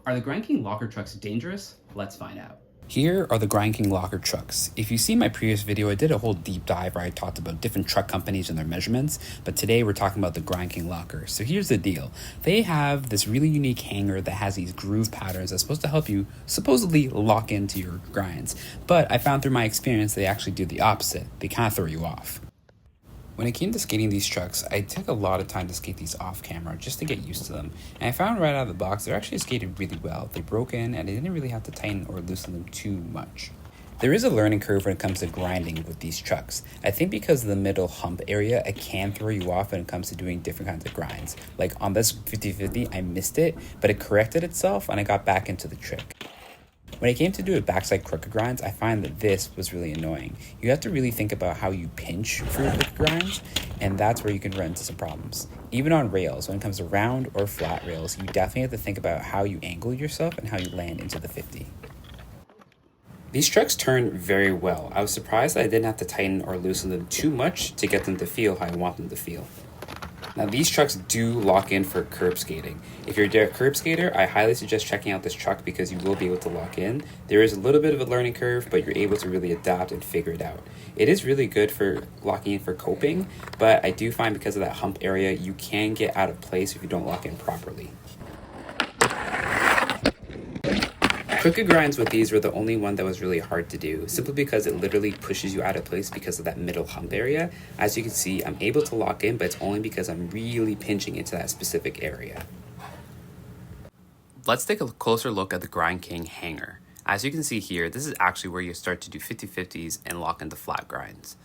Are the Grindking locker trucks dangerous? Let's find out. Here are the Grindking locker trucks. If you see my previous video, I did a whole deep dive where I talked about different truck companies and their measurements, but today we're talking about the Grindking locker. So here's the deal. They have this really unique hanger that has these groove patterns that's supposed to help you supposedly lock into your grinds. But I found through my experience they actually do the opposite. They kind of throw you off. When it came to skating these trucks, I took a lot of time to skate these off camera just to get used to them. And I found right out of the box, they're actually skated really well. They broke in and I didn't really have to tighten or loosen them too much. There is a learning curve when it comes to grinding with these trucks. I think because of the middle hump area, it can throw you off when it comes to doing different kinds of grinds. Like on this 50-50, I missed it, but it corrected itself and I got back into the trick. When it came to do backside crooked grinds, I find that this was really annoying. You have to really think about how you pinch for your crooked grinds, and that's where you can run into some problems. Even on rails, when it comes to round or flat rails, you definitely have to think about how you angle yourself and how you land into the 50. These trucks turn very well. I was surprised that I didn't have to tighten or loosen them too much to get them to feel how I want them to feel. Now these trucks do lock in for curb skating. If you're a curb skater, I highly suggest checking out this truck because you will be able to lock in. There is a little bit of a learning curve, but you're able to really adapt and figure it out. It is really good for locking in for coping, but I do find because of that hump area, you can get out of place if you don't lock in properly. Crooked grinds with these were the only one that was really hard to do, simply because it literally pushes you out of place because of that middle hump area. As you can see, I'm able to lock in, but it's only because I'm really pinching into that specific area. Let's take a closer look at the Grindking hanger. As you can see here, this is actually where you start to do 50-50s and lock into flat grinds.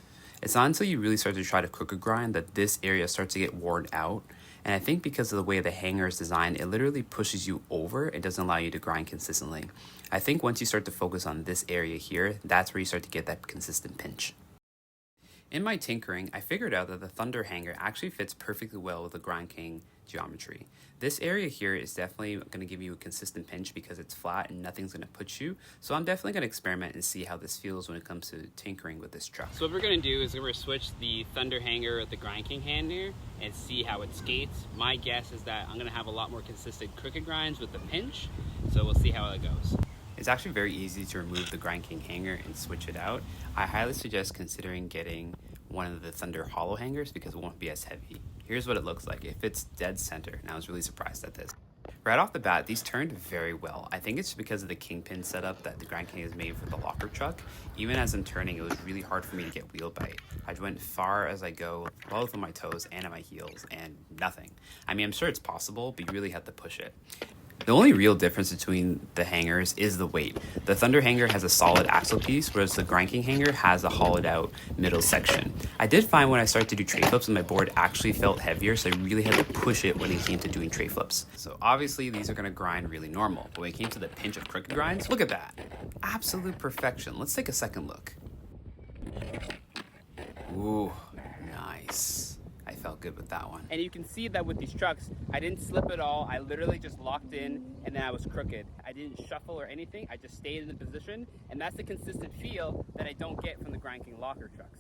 It's not until you really start to try to crooked grind that this area starts to get worn out. And I think because of the way the hanger is designed, it literally pushes you over. It doesn't allow you to grind consistently. I think once you start to focus on this area here, that's where you start to get that consistent pinch. In my tinkering, I figured out that the Thunder hanger actually fits perfectly well with the Grindking geometry. This area here is definitely going to give you a consistent pinch because it's flat and nothing's going to push you. So I'm definitely going to experiment and see how this feels when it comes to tinkering with this truck. So what we're going to do is we're going to switch the Thunder hanger with the Grindking hanger and see how it skates. My guess is that I'm going to have a lot more consistent crooked grinds with the pinch. So we'll see how it goes. It's actually very easy to remove the Grindking hanger and switch it out. I highly suggest considering getting one of the Thunder hollow hangers because it won't be as heavy. Here's what it looks like. It fits dead center, and I was really surprised at this. Right off the bat, these turned very well. I think it's because of the kingpin setup that the Grindking is made for the locker truck. Even as I'm turning, it was really hard for me to get wheel bite. I went far as I go, both on my toes and on my heels, and nothing. I mean, I'm sure it's possible, but you really have to push it. The only real difference between the hangers is the weight. The Thunder hanger has a solid axle piece, whereas the Grindking hanger has a hollowed out middle section. I did find when I started to do tray flips, my board actually felt heavier, so I really had to push it when it came to doing tray flips. So obviously these are going to grind really normal, but when it came to the pinch of crooked grinds, look at that. Absolute perfection. Let's take a second look. Ooh, nice. I felt good with that one. And you can see that with these trucks, I didn't slip at all. I literally just locked in and then I was crooked. I didn't shuffle or anything. I just stayed in the position. And that's the consistent feel that I don't get from the Grindking locker trucks.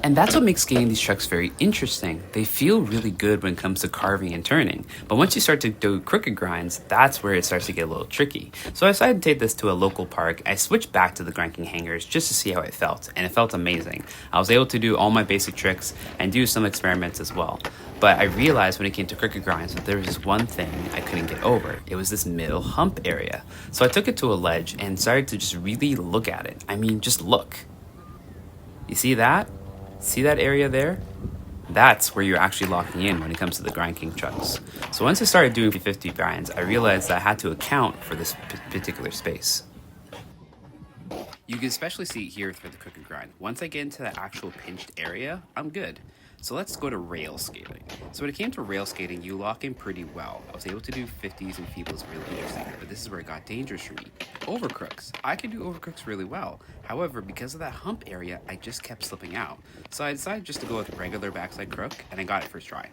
And that's what makes skating these trucks very interesting. They feel really good when it comes to carving and turning. But once you start to do crooked grinds, that's where it starts to get a little tricky. So I decided to take this to a local park. I switched back to the Grindking hangers just to see how it felt. And it felt amazing. I was able to do all my basic tricks and do some experiments as well. But I realized when it came to crooked grinds that there was just one thing I couldn't get over. It was this middle hump area. So I took it to a ledge and started to just really look at it. I mean, just look. You see that? See that area there? That's where you're actually locking in when it comes to the Grindking trucks. So once I started doing 50 grinds, I realized that I had to account for this particular space. You can especially see it here for the crooked grind. Once I get into that actual pinched area, I'm good. So let's go to rail skating. So when it came to rail skating, you lock in pretty well. I was able to do 50s and feebles really interesting, but this is where it got dangerous for me. Overcrooks. I can do overcrooks really well. However, because of that hump area, I just kept slipping out. So I decided just to go with regular backside crook, and I got it first try.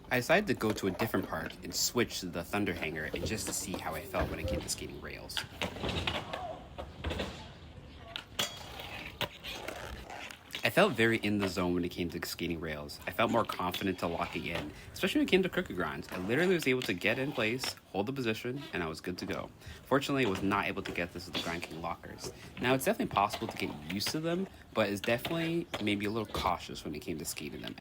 I decided to go to a different park and switch to the Thunder hanger and just to see how I felt when it came to skating rails. I felt very in the zone when it came to skating rails. I felt more confident to locking in, especially when it came to crooked grinds. I literally was able to get in place, hold the position, and I was good to go. Fortunately, I was not able to get this with the Grindking lockers. Now, it's definitely possible to get used to them, but it's definitely maybe a little cautious when it came to skating them.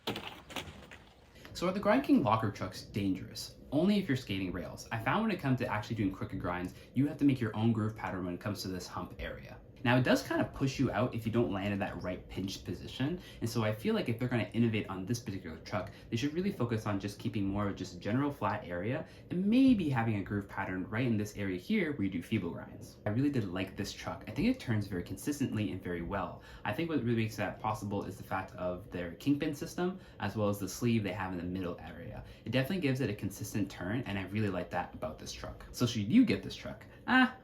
So are the Grindking locker trucks dangerous? Only if you're skating rails. I found when it comes to actually doing crooked grinds, you have to make your own groove pattern when it comes to this hump area. Now, it does kind of push you out if you don't land in that right pinched position, and so I feel like if they're going to innovate on this particular truck, they should really focus on just keeping more of just a general flat area and maybe having a groove pattern right in this area here where you do feeble grinds. I really did like this truck. I think it turns very consistently and very well. I think what really makes that possible is the fact of their kingpin system as well as the sleeve they have in the middle area. It definitely gives it a consistent turn, and I really like that about this truck. So should you get this truck?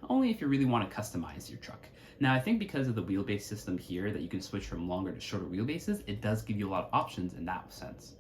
Only if you really want to customize your truck. Now, I think because of the wheelbase system here that you can switch from longer to shorter wheelbases, it does give you a lot of options in that sense.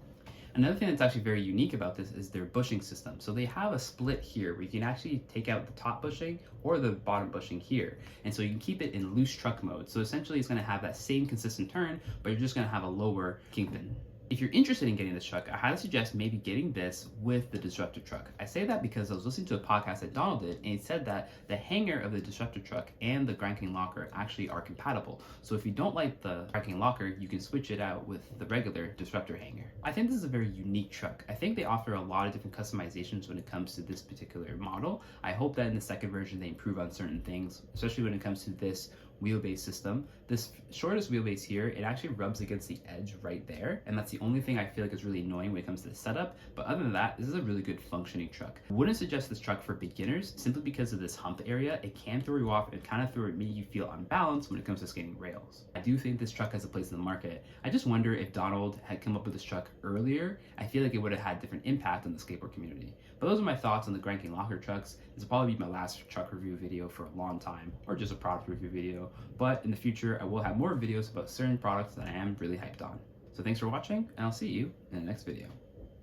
Another thing that's actually very unique about this is their bushing system. So they have a split here where you can actually take out the top bushing or the bottom bushing here. And so you can keep it in loose truck mode. So essentially it's going to have that same consistent turn, but you're just going to have a lower kingpin. If you're interested in getting this truck, I highly suggest maybe getting this with the Disruptor truck. I say that because I was listening to a podcast that Donald did, and he said that the hangar of the Disruptor truck and the Grindking locker actually are compatible. So if you don't like the Grindking locker, you can switch it out with the regular Disruptor hangar. I think this is a very unique truck. I think they offer a lot of different customizations when it comes to this particular model. I hope that in the second version they improve on certain things, especially when it comes to this wheelbase system. This shortest wheelbase here, it actually rubs against the edge right there, and that's the only thing I feel like is really annoying when it comes to the setup. But other than that, this is a really good functioning truck. I wouldn't suggest this truck for beginners simply because of this hump area. It can throw you off and kind of make you feel unbalanced when it comes to skating rails. I do think this truck has a place in the market. I just wonder if Donald had come up with this truck earlier, I feel like it would have had different impact on the skateboard community. But those are my thoughts on the Grindking locker trucks. This will probably be my last truck review video for a long time, or just a product review video. But in the future, I will have more videos about certain products that I am really hyped on. So thanks for watching, and I'll see you in the next video.